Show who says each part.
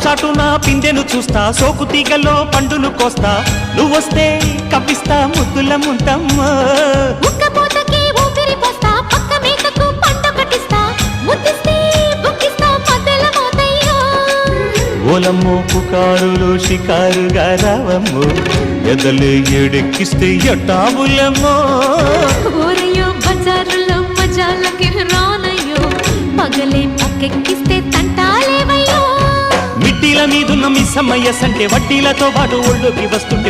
Speaker 1: చాటున పిందెను చూస్తా, సోకు తీగలో పండును కోస్తా, నువ్వొస్తే కప్పిస్తా ముద్దుల ముంతమ్మో.
Speaker 2: ఉక్కపోతకి ఊపిరి పోస్తా, పక్క మేకకు పంట కట్టిస్తా, ముద్దిస్తే బుక్కిస్తా మద్దెల మోతయ్యో.
Speaker 1: ఓలమ్మో పుకారులు షికారుగా రావమ్మో, ఎదలు ఏడెక్కిస్తే ఎట్టాబులమ్మో.
Speaker 2: ఊరయ్యో బజారులో మజాలకి రానయ్యో, పగలే పక్కెక్కిస్తే తంటాలేవయ్యో.
Speaker 1: మిట్టిల మీదున్న మిస్సమ్మయ్య సంటే వడ్డీలతో పాటు ఒళ్ళోకి వస్తుంటే